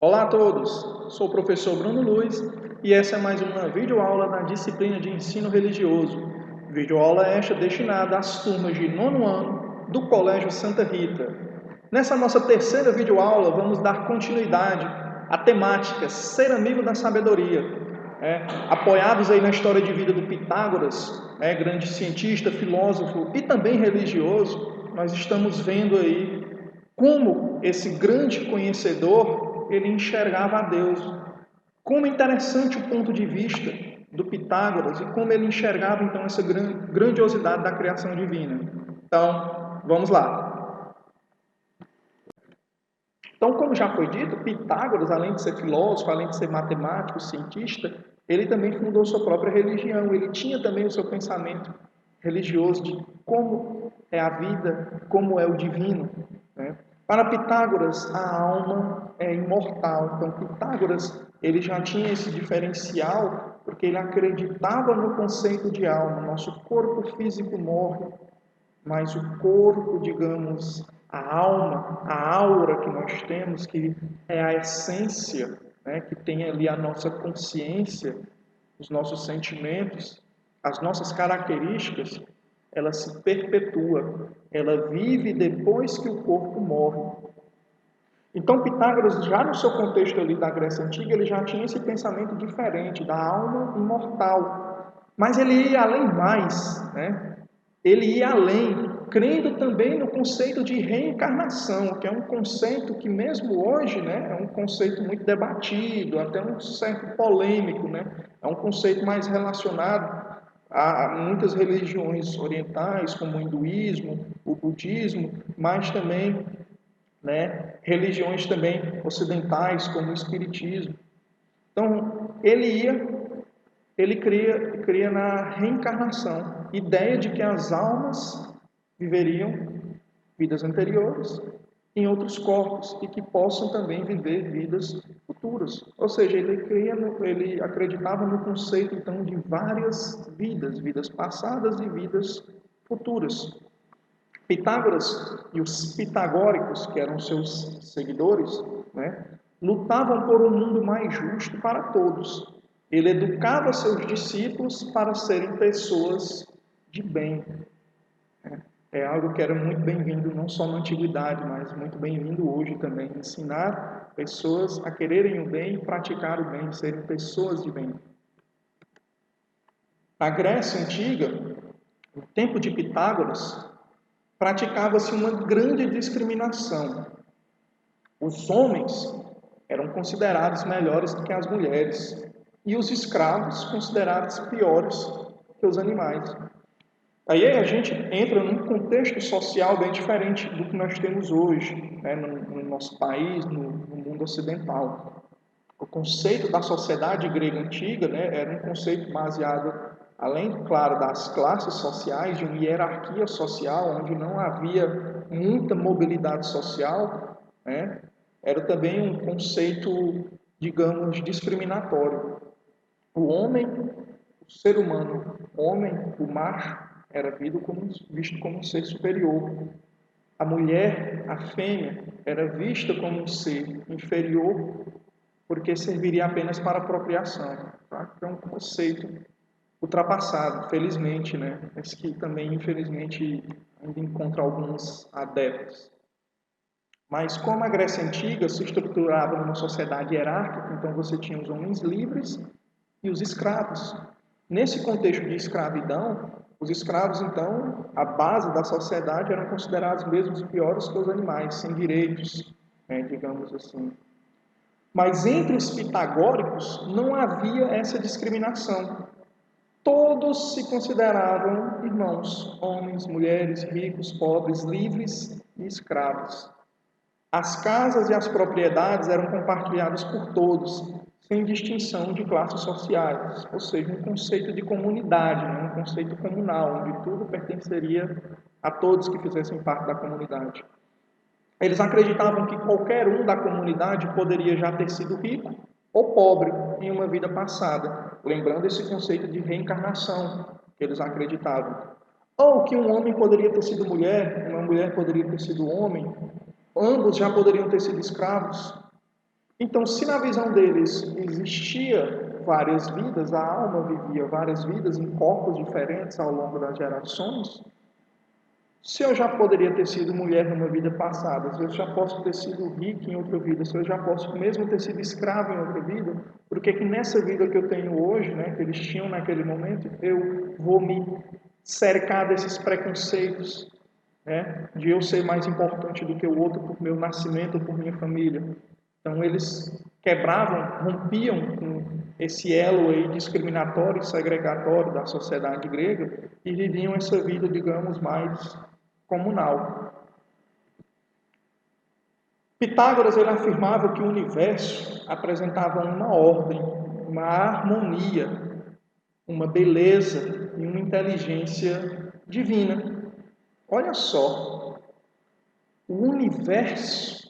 Olá a todos, sou o professor Bruno Luiz e essa é mais uma videoaula da disciplina de ensino religioso. Videoaula esta destinada às turmas de nono ano do Colégio Santa Rita. Nessa nossa terceira videoaula vamos dar continuidade à temática Ser Amigo da Sabedoria. Apoiados aí na história de vida do Pitágoras, grande cientista, filósofo e também religioso, nós estamos vendo aí como esse grande conhecedor ele enxergava a Deus. Como é interessante o ponto de vista do Pitágoras e como ele enxergava então essa grandiosidade da criação divina. Então, vamos lá. Então, como já foi dito, Pitágoras, além de ser filósofo, além de ser matemático, cientista, ele também fundou sua própria religião. Ele tinha também o seu pensamento religioso de como é a vida, como é o divino. Né? Para Pitágoras, a alma é imortal. Então, Pitágoras ele já tinha esse diferencial porque ele acreditava no conceito de alma. Nosso corpo físico morre, mas o corpo, digamos, a alma, a aura que nós temos, que é a essência, né, que tem ali a nossa consciência, os nossos sentimentos, as nossas características, ela se perpetua, ela vive depois que o corpo morre. Então, Pitágoras, já no seu contexto ali da Grécia Antiga, ele já tinha esse pensamento diferente da alma imortal. Mas ele ia além mais, né? Ele ia além, crendo também no conceito de reencarnação, que é um conceito que mesmo hoje, né, é um conceito muito debatido, até um certo polêmico, né? É um conceito mais relacionado a muitas religiões orientais, como o hinduísmo, o budismo, mas também, né, religiões também ocidentais, como o espiritismo. Então, ele cria na reencarnação, ideia de que as almas viveriam vidas anteriores em outros corpos e que possam também viver vidas futuras. Ou seja, ele acreditava no conceito então de várias vidas, vidas passadas e vidas futuras. Pitágoras e os pitagóricos, que eram seus seguidores, né, lutavam por um mundo mais justo para todos. Ele educava seus discípulos para serem pessoas de bem. É algo que era muito bem-vindo não só na antiguidade, mas muito bem-vindo hoje também. Ensinar pessoas a quererem o bem, praticar o bem, serem pessoas de bem. Na Grécia Antiga, no tempo de Pitágoras, praticava-se uma grande discriminação. Os homens eram considerados melhores do que as mulheres e os escravos considerados piores que os animais. Aí a gente entra num contexto social bem diferente do que nós temos hoje, né, no nosso país, no mundo ocidental. O conceito da sociedade grega antiga, né, era um conceito baseado, além, claro, das classes sociais, de uma hierarquia social, onde não havia muita mobilidade social, né, era também um conceito, digamos, discriminatório. O homem, o ser humano, homem, o macho, era visto como um ser superior. A mulher, a fêmea, era vista como um ser inferior, porque serviria apenas para a procriação. Tá? É um conceito ultrapassado, felizmente, né? Mas que também, infelizmente, ainda encontra alguns adeptos. Mas como a Grécia Antiga se estruturava numa sociedade hierárquica, então você tinha os homens livres e os escravos. Nesse contexto de escravidão, os escravos, então, a base da sociedade, eram considerados mesmo os piores que os animais, sem direitos, né, digamos assim. Mas entre os pitagóricos não havia essa discriminação. Todos se consideravam irmãos, homens, mulheres, ricos, pobres, livres e escravos. As casas e as propriedades eram compartilhadas por todos, sem distinção de classes sociais, ou seja, um conceito de comunidade, né? Um conceito comunal, onde tudo pertenceria a todos que fizessem parte da comunidade. Eles acreditavam que qualquer um da comunidade poderia já ter sido rico ou pobre em uma vida passada, lembrando esse conceito de reencarnação que eles acreditavam. Ou que um homem poderia ter sido mulher, uma mulher poderia ter sido homem, ambos já poderiam ter sido escravos. Então, se na visão deles existia várias vidas, a alma vivia várias vidas em corpos diferentes ao longo das gerações, se eu já poderia ter sido mulher numa vida passada, se eu já posso ter sido rico em outra vida, se eu já posso mesmo ter sido escravo em outra vida, por que nessa vida que eu tenho hoje, né, que eles tinham naquele momento, eu vou me cercar desses preconceitos, né, de eu ser mais importante do que o outro por meu nascimento, por minha família? Então eles quebravam, rompiam com esse elo aí discriminatório e segregatório da sociedade grega e viviam essa vida, digamos, mais comunal. Pitágoras ele afirmava que o universo apresentava uma ordem, uma harmonia, uma beleza e uma inteligência divina. Olha só, o universo,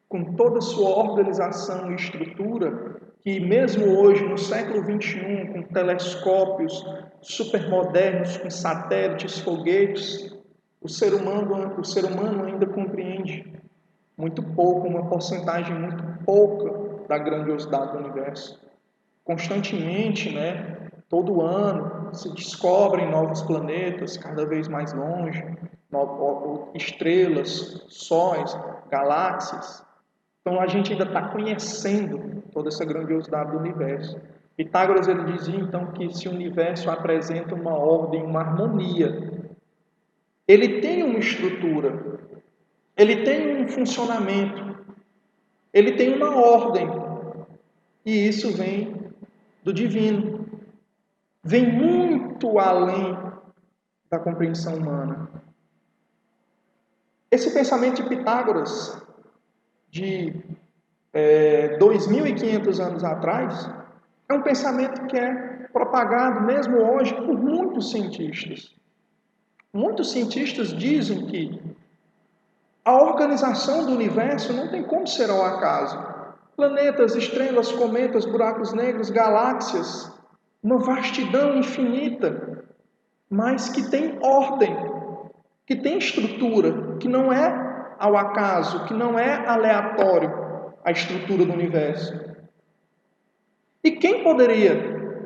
com toda a sua organização e estrutura, que mesmo hoje, no século XXI, com telescópios supermodernos, com satélites, foguetes, o ser humano ainda compreende muito pouco, uma porcentagem muito pouca da grandiosidade do universo. Constantemente, né, todo ano, se descobrem novos planetas cada vez mais longe, estrelas, sóis, galáxias. Então a gente ainda está conhecendo toda essa grandiosidade do universo. Pitágoras ele dizia então que esse universo apresenta uma ordem, uma harmonia. Ele tem uma estrutura, ele tem um funcionamento, ele tem uma ordem. E isso vem do divino. Vem muito além da compreensão humana. Esse pensamento de Pitágoras, de 2.500 anos atrás, é um pensamento que é propagado mesmo hoje por muitos cientistas. Muitos cientistas dizem que a organização do universo não tem como ser ao acaso. Planetas, estrelas, cometas, buracos negros, galáxias, uma vastidão infinita, mas que tem ordem, que tem estrutura, que não é ao acaso, que não é aleatório a estrutura do universo. E quem poderia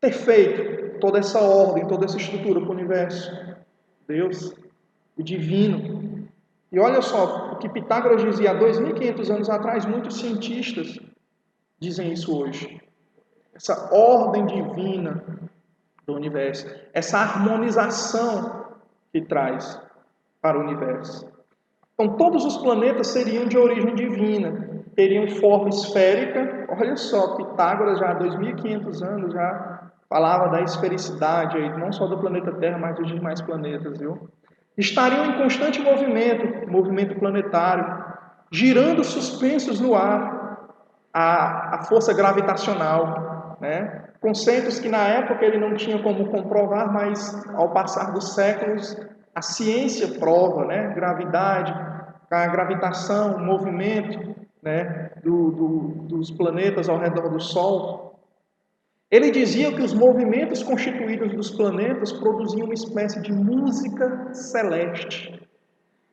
ter feito toda essa ordem, toda essa estrutura para o universo? Deus, o divino. E olha só, o que Pitágoras dizia há 2.500 anos atrás, muitos cientistas dizem isso hoje. Essa ordem divina do universo, essa harmonização que traz para o universo. Então, todos os planetas seriam de origem divina, teriam forma esférica. Olha só, Pitágoras já há 2.500 anos já falava da esfericidade, aí, não só do planeta Terra, mas dos demais planetas, viu? Estariam em constante movimento planetário, girando suspensos no ar, a força gravitacional, né? Conceitos que na época ele não tinha como comprovar, mas ao passar dos séculos a ciência prova, né? Gravidade, a gravitação, o movimento, né? Dos planetas ao redor do Sol. Ele dizia que os movimentos constituídos dos planetas produziam uma espécie de música celeste.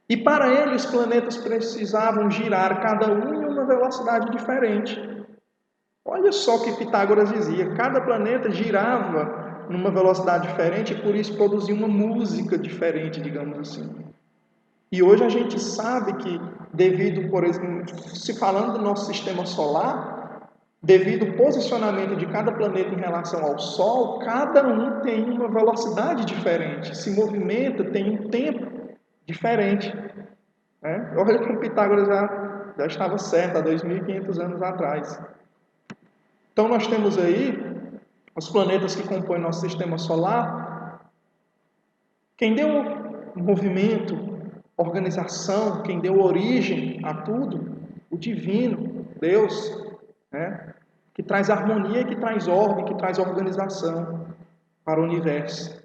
E para ele, os planetas precisavam girar cada um em uma velocidade diferente. Olha só o que Pitágoras dizia: cada planeta girava numa velocidade diferente e por isso produzia uma música diferente, digamos assim. E hoje a gente sabe que, devido, por exemplo, se falando do nosso sistema solar, devido ao posicionamento de cada planeta em relação ao Sol, cada um tem uma velocidade diferente, se movimenta, tem um tempo diferente. Né? Olha como Pitágoras já estava certo há 2.500 anos atrás. Então nós temos aí os planetas que compõem nosso sistema solar. Quem deu movimento, organização, quem deu origem a tudo, o divino, Deus, né? Que traz harmonia, que traz ordem, que traz organização para o universo.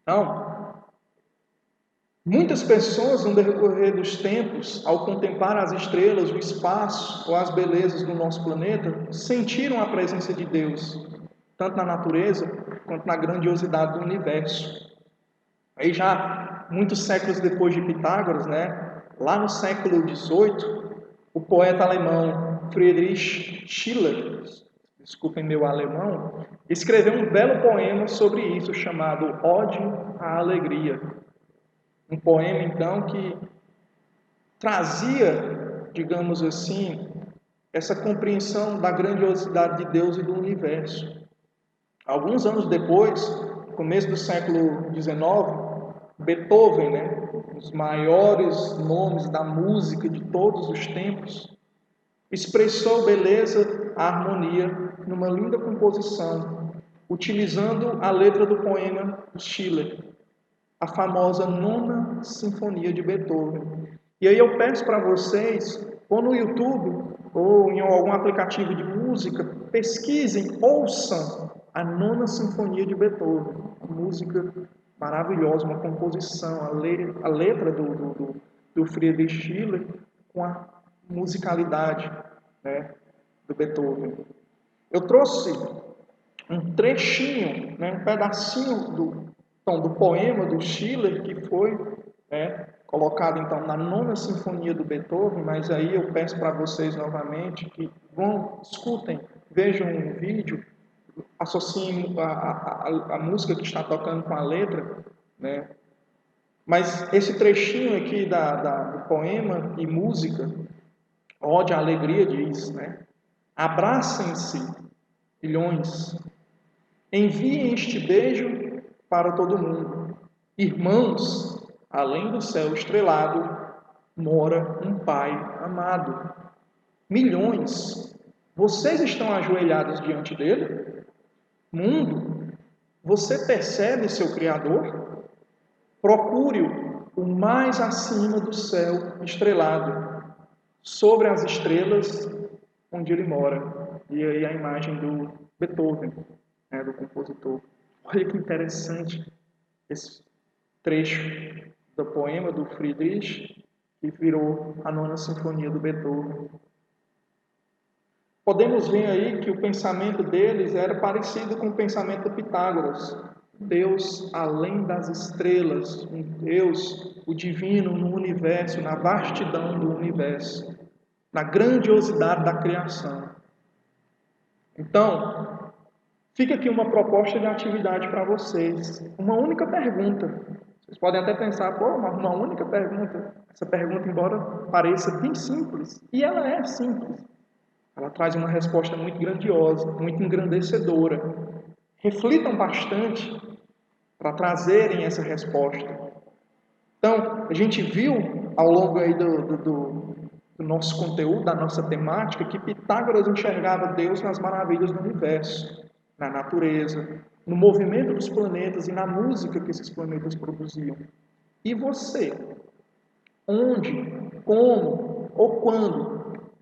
Então, muitas pessoas no decorrer dos tempos, ao contemplar as estrelas, o espaço ou as belezas do nosso planeta, sentiram a presença de Deus, tanto na natureza quanto na grandiosidade do universo. Aí já muitos séculos depois de Pitágoras, né, lá no século XVIII, o poeta alemão Friedrich Schiller, desculpem meu alemão, escreveu um belo poema sobre isso, chamado Ode à Alegria. Um poema, então, que trazia, digamos assim, essa compreensão da grandiosidade de Deus e do universo. Alguns anos depois, começo do século XIX, Beethoven, um dos maiores nomes da música de todos os tempos, expressou beleza, a harmonia numa linda composição, utilizando a letra do poema de Schiller, a famosa Nona Sinfonia de Beethoven. E aí eu peço para vocês, ou no YouTube, ou em algum aplicativo de música, pesquisem, ouçam a Nona Sinfonia de Beethoven, uma música maravilhosa, uma composição, a letra do Friedrich Schiller com a musicalidade do Beethoven. Eu trouxe um trechinho, um pedacinho do poema do Schiller, que foi colocado então na Nona Sinfonia do Beethoven, mas aí eu peço para vocês novamente que escutem, vejam um vídeo, associem a música que está tocando com a letra, Mas esse trechinho aqui do poema e música, Ode à Alegria, diz, Abracem-se, filhões, enviem este beijo para todo mundo. Irmãos, além do céu estrelado, mora um Pai amado. Milhões, vocês estão ajoelhados diante dele? Mundo, você percebe seu Criador? Procure-o o mais acima do céu estrelado, sobre as estrelas onde ele mora. E aí a imagem do Beethoven, do compositor. Olha que interessante esse trecho do poema do Friedrich, que virou a Nona Sinfonia do Beethoven. Podemos ver aí que o pensamento deles era parecido com o pensamento de Pitágoras. Deus além das estrelas, um Deus, o divino no universo, na vastidão do universo, na grandiosidade da criação. Então, fica aqui uma proposta de atividade para vocês. Uma única pergunta. Vocês podem até pensar, mas uma única pergunta. Essa pergunta, embora pareça bem simples, e ela é simples, ela traz uma resposta muito grandiosa, muito engrandecedora. Reflitam bastante para trazerem essa resposta. Então, a gente viu ao longo aí do nosso conteúdo, da nossa temática, que Pitágoras enxergava Deus nas maravilhas do universo, na natureza, no movimento dos planetas e na música que esses planetas produziam. E você? Onde, como ou quando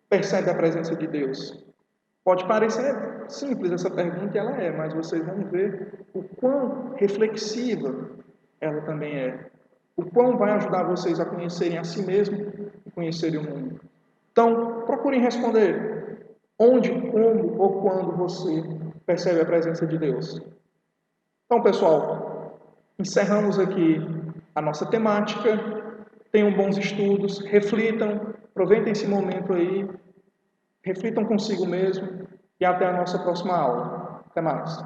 percebe a presença de Deus? Pode parecer simples essa pergunta, e ela é, mas vocês vão ver o quão reflexiva ela também é. O quão vai ajudar vocês a conhecerem a si mesmos e conhecerem o mundo. Então, procurem responder onde, como ou quando você percebe a presença de Deus. Então, pessoal, encerramos aqui a nossa temática. Tenham bons estudos, reflitam, aproveitem esse momento aí, reflitam consigo mesmo e até a nossa próxima aula. Até mais.